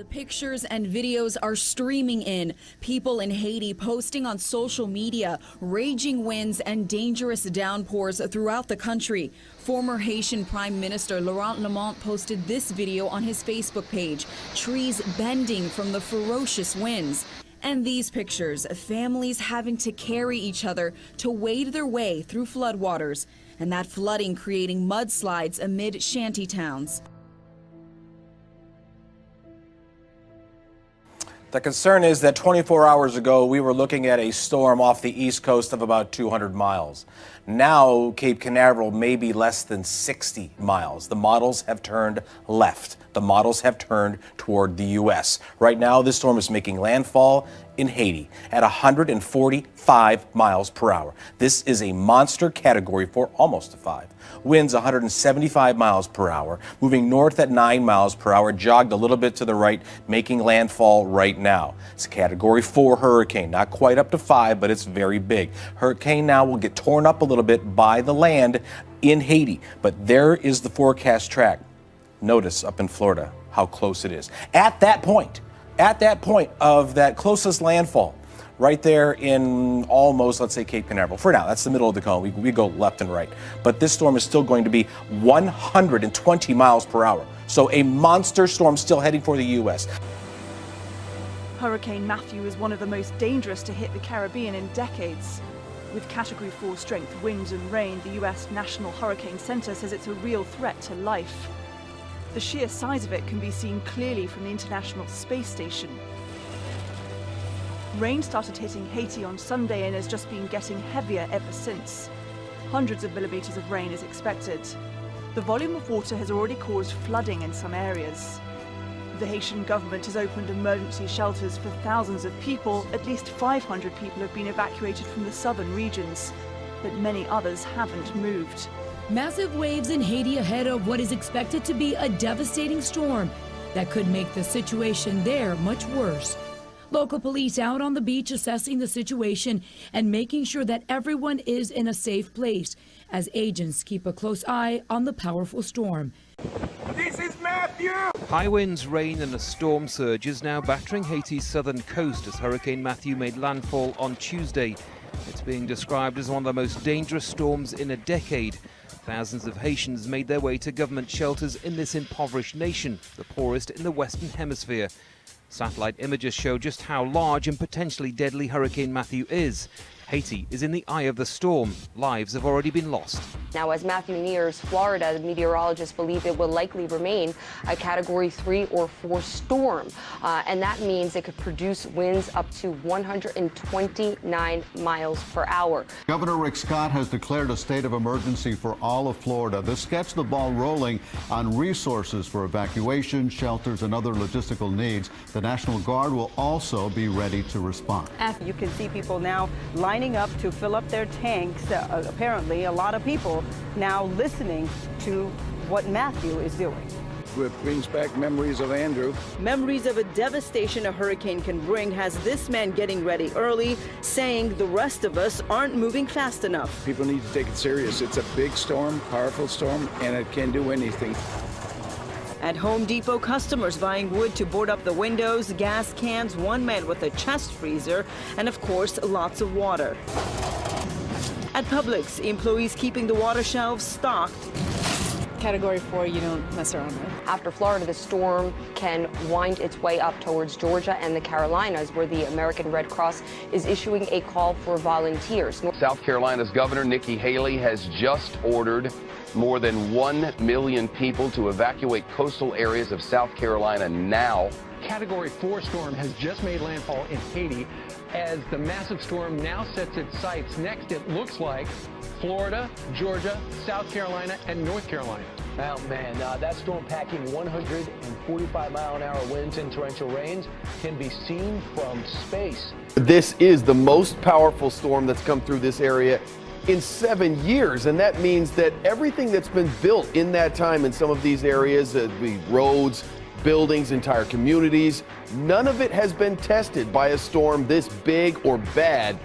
The pictures and videos are streaming in. People in Haiti posting on social media, raging winds and dangerous downpours throughout the country. Former Haitian Prime Minister Laurent Lamont posted this video on his Facebook page, trees bending from the ferocious winds. And these pictures, families having to carry each other to wade their way through floodwaters, and that flooding creating mudslides amid shanty towns. The concern is that 24 hours ago, we were looking at a storm off the east coast of about 200 miles. Now, Cape Canaveral may be less than 60 miles. The models have turned left. The models have turned toward the U.S. Right now, this storm is making landfall in Haiti at 145 miles per hour. This is a monster category 4, almost a 5. Winds 175 miles per hour, moving north at 9 miles per hour, jogged a little bit to the right, making landfall right now. It's a category 4 hurricane, not quite up to 5, but it's very big. Hurricane now will get torn up a little bit by the land in Haiti, but there is the forecast track. Notice up in Florida how close it is. At that point of that closest landfall, right there in almost, let's say, Cape Canaveral. For now, that's the middle of the cone. We go left and right. But this storm is still going to be 120 miles per hour. So a monster storm still heading for the U.S. Hurricane Matthew is one of the most dangerous to hit the Caribbean in decades. With Category 4 strength winds and rain, the U.S. National Hurricane Center says it's a real threat to life. The sheer size of it can be seen clearly from the International Space Station. Rain started hitting Haiti on Sunday and has just been getting heavier ever since. Hundreds of millimeters of rain is expected. The volume of water has already caused flooding in some areas. The Haitian government has opened emergency shelters for thousands of people. At least 500 people have been evacuated from the southern regions, but many others haven't moved. Massive waves in Haiti ahead of what is expected to be a devastating storm that could make the situation there much worse. Local police out on the beach assessing the situation and making sure that everyone is in a safe place as agents keep a close eye on the powerful storm. This is Matthew! High winds, rain and a storm surge is now battering Haiti's southern coast as Hurricane Matthew made landfall on Tuesday. It's being described as one of the most dangerous storms in a decade. Thousands of Haitians made their way to government shelters in this impoverished nation, the poorest in the Western Hemisphere. Satellite images show just how large and potentially deadly Hurricane Matthew is. Haiti is in the eye of the storm. Lives have already been lost. Now, as Matthew nears Florida, the meteorologists believe it will likely remain a Category 3 or 4 storm. And that means it could produce winds up to 129 miles per hour. Governor Rick Scott has declared a state of emergency for all of Florida. This gets the ball rolling on resources for evacuation, shelters, and other logistical needs. The National Guard will also be ready to respond. You can see people now lining up to fill up their tanks. Apparently, a lot of people now listening to what Matthew is doing. It brings back memories of Andrew. Memories of a devastation a hurricane can bring has this man getting ready early, saying the rest of us aren't moving fast enough. People need to take it serious. It's a big storm, powerful storm, and it can do anything. At Home Depot, customers buying wood to board up the windows, gas cans, one man with a chest freezer, and of course, lots of water. At Publix, employees keeping the water shelves stocked. Category 4, you don't mess around with. After Florida, the storm can wind its way up towards Georgia and the Carolinas, where the American Red Cross is issuing a call for volunteers. South Carolina's Governor Nikki Haley has just ordered more than 1 million people to evacuate coastal areas of South Carolina now. Category 4 storm has just made landfall in Haiti. As the massive storm now sets its sights, next it looks like Florida, Georgia, South Carolina, and North Carolina. Oh man, that storm packing 145-mile-an-hour winds and torrential rains can be seen from space. This is the most powerful storm that's come through this area in 7 years, and that means that everything that's been built in that time in some of these areas, the roads, buildings, entire communities, none of it has been tested by a storm this big or bad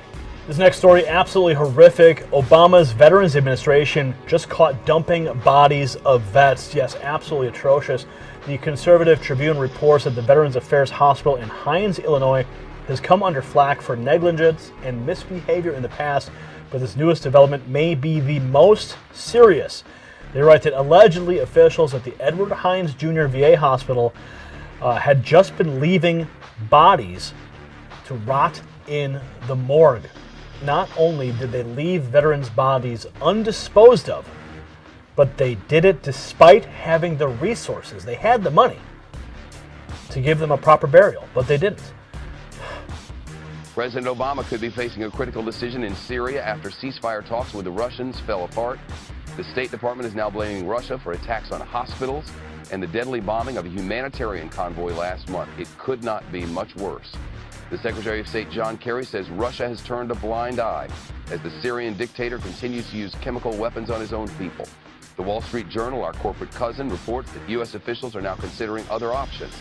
This next story, absolutely horrific. Obama's Veterans Administration just caught dumping bodies of vets. Yes, absolutely atrocious. The Conservative Tribune reports that the Veterans Affairs Hospital in Hines, Illinois, has come under flack for negligence and misbehavior in the past, but this newest development may be the most serious. They write that allegedly officials at the Edward Hines Jr. VA Hospital had just been leaving bodies to rot in the morgue. Not only did they leave veterans' bodies undisposed of, but they did it despite having the resources. They had the money to give them a proper burial, but they didn't. President Obama could be facing a critical decision in Syria after ceasefire talks with the Russians fell apart. The State Department is now blaming Russia for attacks on hospitals and the deadly bombing of a humanitarian convoy last month. It could not be much worse. The Secretary of State John Kerry says Russia has turned a blind eye as the Syrian dictator continues to use chemical weapons on his own people. The Wall Street Journal, our corporate cousin, reports that U.S. officials are now considering other options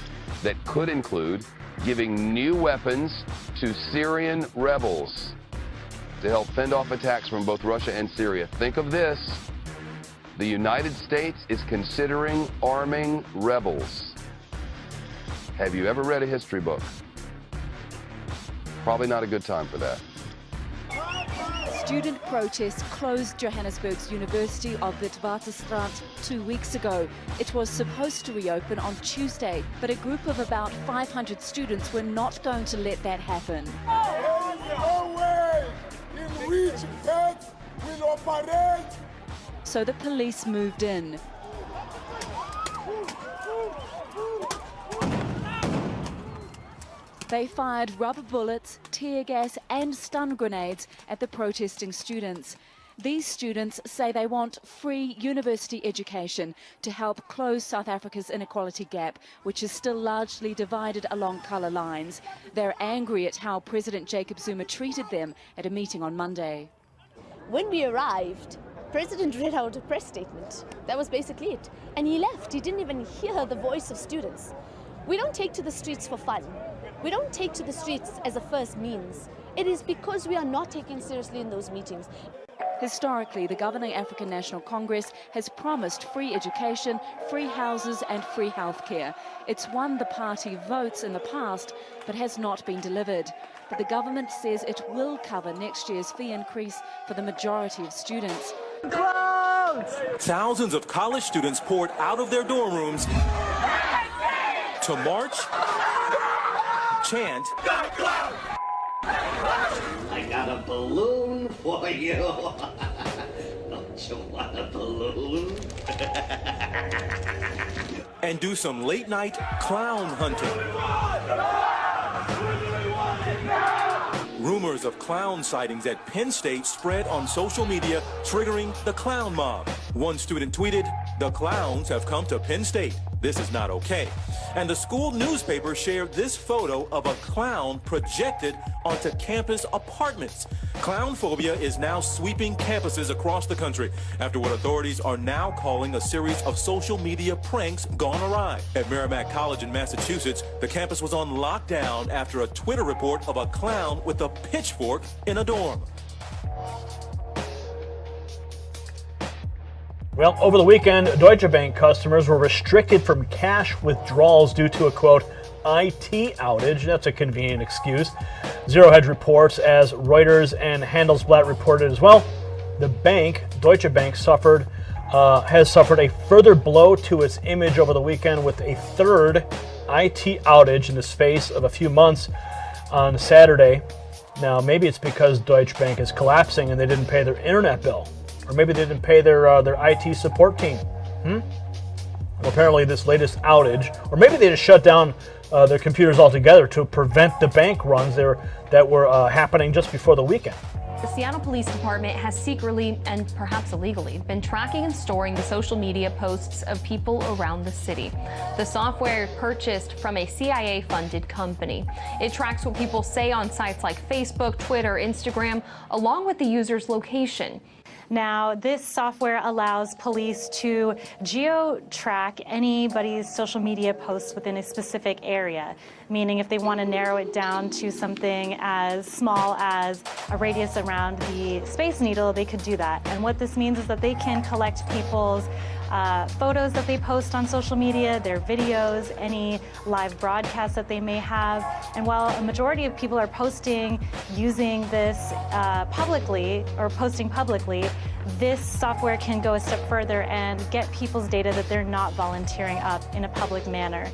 that could include giving new weapons to Syrian rebels to help fend off attacks from both Russia and Syria. Think of this. The United States is considering arming rebels. Have you ever read a history book? Probably not a good time for that. Student protests closed Johannesburg's University of Witwatersrand 2 weeks ago. It was supposed to reopen on Tuesday, but a group of about 500 students were not going to let that happen. No way in which fact will operate. So the police moved in. They fired rubber bullets, tear gas and stun grenades at the protesting students. These students say they want free university education to help close South Africa's inequality gap, which is still largely divided along colour lines. They're angry at how President Jacob Zuma treated them at a meeting on Monday. When we arrived, President read out a press statement. That was basically it. And he left. He didn't even hear the voice of students. We don't take to the streets for fun. We don't take to the streets as a first means. It is because we are not taken seriously in those meetings. Historically, the governing African National Congress has promised free education, free houses and free healthcare. It's won the party votes in the past, but has not been delivered. But the government says it will cover next year's fee increase for the majority of students. Clowns! Thousands of college students poured out of their dorm rooms to march, chant, I got a balloon for you. Don't you want a balloon? and do some late night clown hunting. Rumors of clown sightings at Penn State spread on social media, triggering the clown mob. One student tweeted, "The clowns have come to Penn State. This is not okay." And the school newspaper shared this photo of a clown projected onto campus apartments. Clown phobia is now sweeping campuses across the country after what authorities are now calling a series of social media pranks gone awry. At Merrimack College in Massachusetts, the campus was on lockdown after a Twitter report of a clown with a pitchfork in a dorm. Well, over the weekend, Deutsche Bank customers were restricted from cash withdrawals due to a, quote, IT outage. That's a convenient excuse. Zero Hedge reports, as Reuters and Handelsblatt reported as well, the bank, Deutsche Bank, has suffered a further blow to its image over the weekend with a third IT outage in the space of a few months on Saturday. Now, maybe it's because Deutsche Bank is collapsing and they didn't pay their internet bill. Or maybe they didn't pay their IT support team. Well, apparently this latest outage, or maybe they just shut down their computers altogether to prevent the bank runs that were happening just before the weekend. The Seattle Police Department has secretly and perhaps illegally been tracking and storing the social media posts of people around the city. The software purchased from a CIA-funded company. It tracks what people say on sites like Facebook, Twitter, Instagram, along with the user's location. Now, this software allows police to geo-track anybody's social media posts within a specific area, meaning if they want to narrow it down to something as small as a radius around the Space Needle, they could do that. And what this means is that they can collect people's photos that they post on social media, their videos, any live broadcasts that they may have. And while a majority of people are posting using this publicly or posting publicly, this software can go a step further and get people's data that they're not volunteering up in a public manner.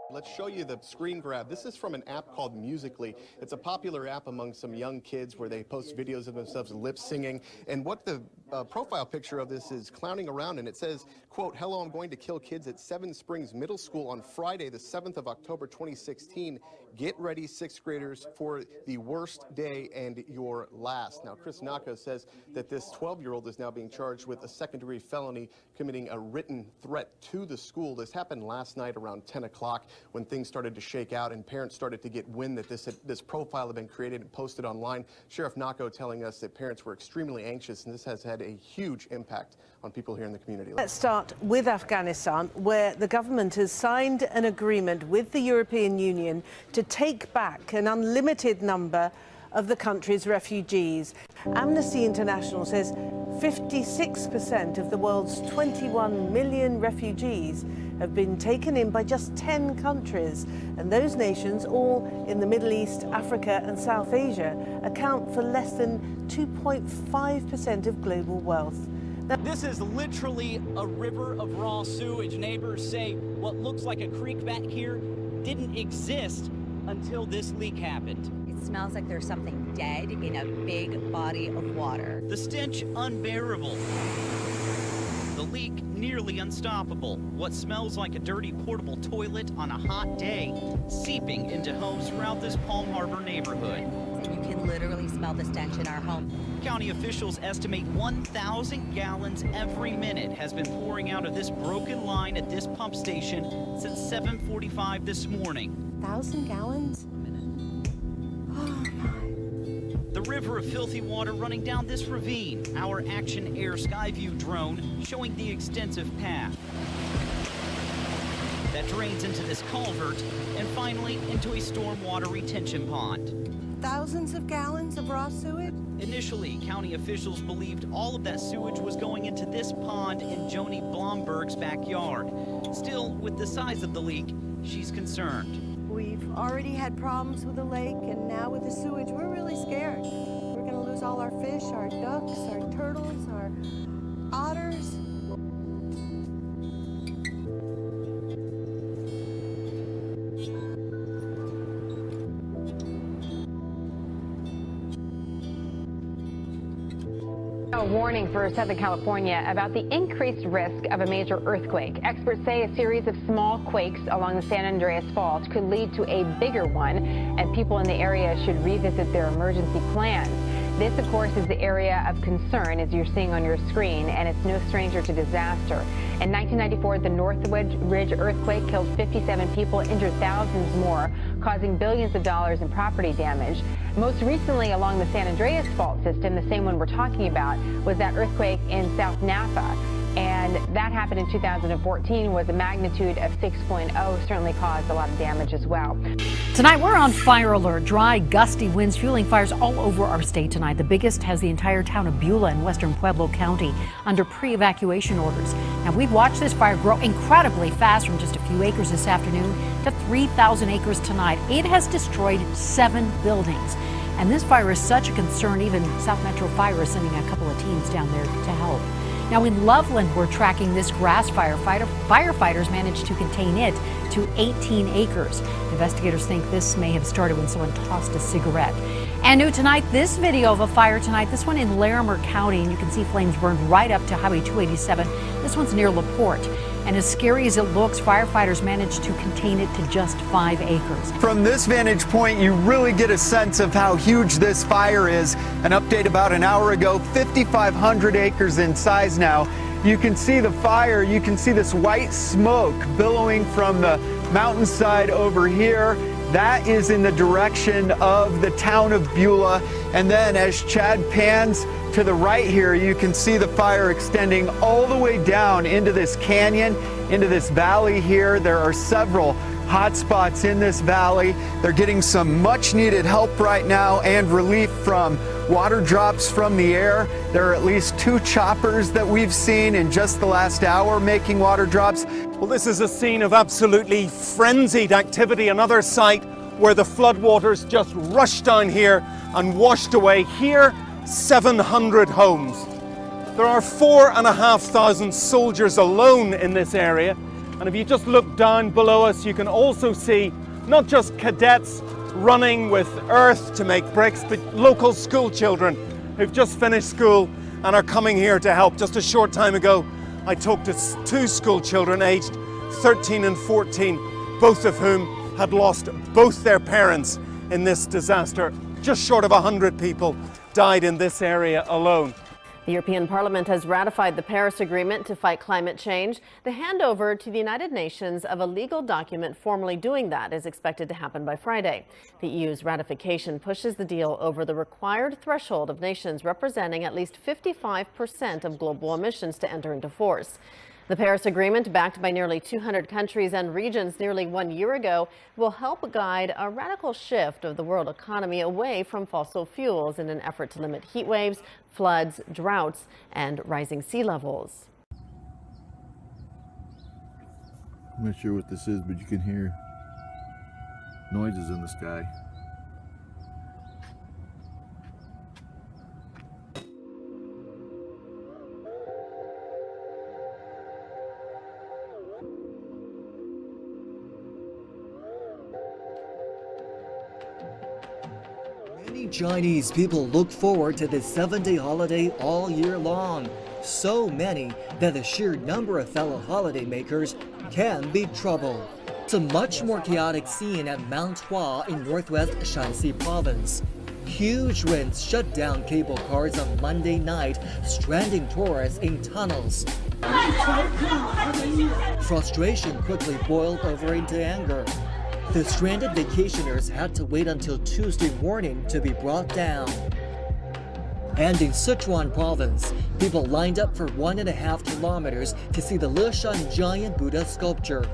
Let's show you the screen grab. This is from an app called Musical.ly. It's a popular app among some young kids where they post videos of themselves lip singing. And what the profile picture of this is clowning around, and it says, quote, "Hello, I'm going to kill kids at Seven Springs Middle School on Friday, the 7th of October, 2016. Get ready, sixth graders, for the worst day and your last." Now, Chris Nacco says that this 12-year-old is now being charged with a second-degree felony, committing a written threat to the school. This happened last night around 10 o'clock when things started to shake out and parents started to get wind that this profile had been created and posted online. Sheriff Nacco telling us that parents were extremely anxious, and this has had a huge impact on people here in the community. Let's start with Afghanistan, where the government has signed an agreement with the European Union to take back an unlimited number of the country's refugees. Amnesty International says 56% of the world's 21 million refugees have been taken in by just 10 countries. And those nations, all in the Middle East, Africa and South Asia, account for less than 2.5% of global wealth. This is literally a river of raw sewage. Neighbors say what looks like a creek back here didn't exist until this leak happened. It smells like there's something dead in a big body of water. The stench unbearable. The leak nearly unstoppable. What smells like a dirty portable toilet on a hot day seeping into homes throughout this Palm Harbor neighborhood. You can literally smell the stench in our home. County officials estimate 1,000 gallons every minute has been pouring out of this broken line at this pump station since 7:45 this morning. 1,000 gallons? The river of filthy water running down this ravine. Our Action Air Skyview drone showing the extensive path that drains into this culvert and finally into a stormwater retention pond. Thousands of gallons of raw sewage? Initially, county officials believed all of that sewage was going into this pond in Joni Blomberg's backyard. Still, with the size of the leak, she's concerned. We've already had problems with the lake, and now with the sewage, we're really scared. We're going to lose all our fish, our ducks, our turtles, our otters. A warning for Southern California about the increased risk of a major earthquake. Experts say a series of small quakes along the San Andreas Fault could lead to a bigger one, and people in the area should revisit their emergency plans. This, of course, is the area of concern, as you're seeing on your screen, and it's no stranger to disaster. In 1994, the Northridge earthquake killed 57 people, injured thousands more, causing billions of dollars in property damage. Most recently, along the San Andreas Fault system, the same one we're talking about, was that earthquake in South Napa. And that happened in 2014, was a magnitude of 6.0, certainly caused a lot of damage as well. Tonight we're on fire alert. Dry, gusty winds fueling fires all over our state tonight. The biggest has the entire town of Beulah in western Pueblo County under pre-evacuation orders. Now we've watched this fire grow incredibly fast from just a few acres this afternoon to 3,000 acres tonight. It has destroyed 7 buildings. And this fire is such a concern, even South Metro Fire is sending a couple of teams down there to help. Now in Loveland, we're tracking this grass fire. Firefighters managed to contain it to 18 acres. Investigators think this may have started when someone tossed a cigarette. And new tonight, this video of a fire tonight, this one in Larimer County, and you can see flames burned right up to Highway 287. This one's near LaPorte. And as scary as it looks, firefighters managed to contain it to just 5 acres. From this vantage point, you really get a sense of how huge this fire is. An update about an hour ago, 5,500 acres in size now. You can see the fire, you can see this white smoke billowing from the mountainside over here. That is in the direction of the town of Beulah. And then as Chad pans to the right here, you can see the fire extending all the way down into this canyon, into this valley here. There are several hot spots in this valley. They're getting some much needed help right now and relief from water drops from the air. There are at least 2 choppers that we've seen in just the last hour making water drops. Well, this is a scene of absolutely frenzied activity. Another site where the floodwaters just rushed down here and washed away here 700 homes. There are 4,500 soldiers alone in this area. And if you just look down below us, you can also see not just cadets running with earth to make bricks, but local school children who've just finished school and are coming here to help. Just a short time ago, I talked to 2 school children aged 13 and 14, both of whom had lost both their parents in this disaster. Just short of 100 people died in this area alone. The European Parliament has ratified the Paris Agreement to fight climate change. The handover to the United Nations of a legal document formally doing that is expected to happen by Friday. The EU's ratification pushes the deal over the required threshold of nations representing at least 55% of global emissions to enter into force. The Paris Agreement, backed by nearly 200 countries and regions nearly 1 year ago, will help guide a radical shift of the world economy away from fossil fuels in an effort to limit heat waves, floods, droughts, and rising sea levels. I'm not sure what this is, but you can hear noises in the sky. Many Chinese people look forward to this 7-day holiday all year long. So many that the sheer number of fellow holidaymakers can be trouble. It's a much more chaotic scene at Mount Hua in northwest Shanxi province. Huge winds shut down cable cars on Monday night, stranding tourists in tunnels. Frustration quickly boiled over into anger. The stranded vacationers had to wait until Tuesday morning to be brought down. And in Sichuan province, people lined up for 1.5 kilometers to see the Leshan giant Buddha sculpture.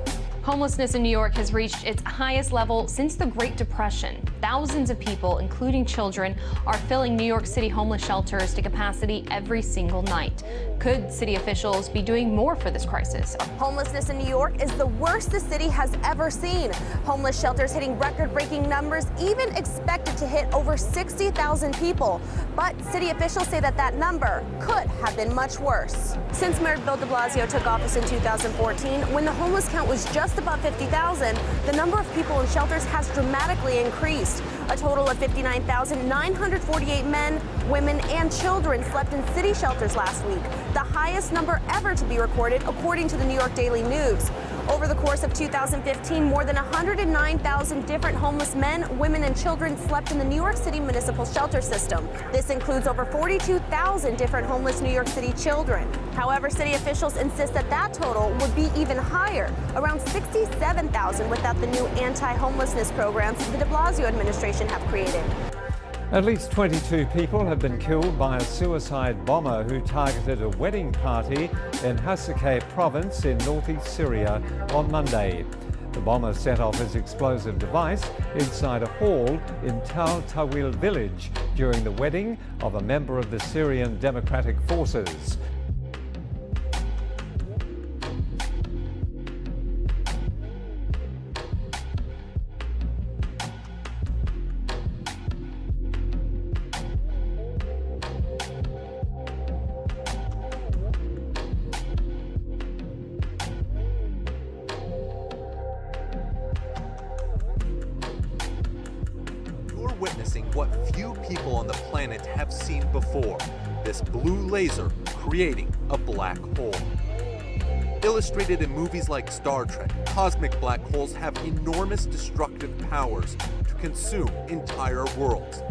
Homelessness in New York has reached its highest level since the Great Depression. Thousands of people, including children, are filling New York City homeless shelters to capacity every single night. Could city officials be doing more for this crisis? Homelessness in New York is the worst the city has ever seen. Homeless shelters hitting record-breaking numbers, even expected to hit over 60,000 people. But city officials say that number could have been much worse. Since Mayor Bill de Blasio took office in 2014, when the homeless count was just above 50,000, the number of people in shelters has dramatically increased. A total of 59,948 men, women, and children slept in city shelters last week, the highest number ever to be recorded, according to the New York Daily News. Over the course of 2015, more than 109,000 different homeless men, women, and children slept in the New York City municipal shelter system. This includes over 42,000 different homeless New York City children. However, city officials insist that total would be even higher, around 67,000 without the new anti-homelessness programs the de Blasio administration have created. At least 22 people have been killed by a suicide bomber who targeted a wedding party in Hasakeh province in northeast Syria on Monday. The bomber set off his explosive device inside a hall in Tal Tawil village during the wedding of a member of the Syrian Democratic Forces. Witnessing what few people on the planet have seen before, this blue laser creating a black hole. Illustrated in movies like Star Trek, cosmic black holes have enormous destructive powers to consume entire worlds.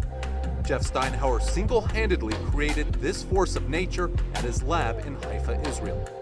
Jeff Steinhauer single-handedly created this force of nature at his lab in Haifa, Israel.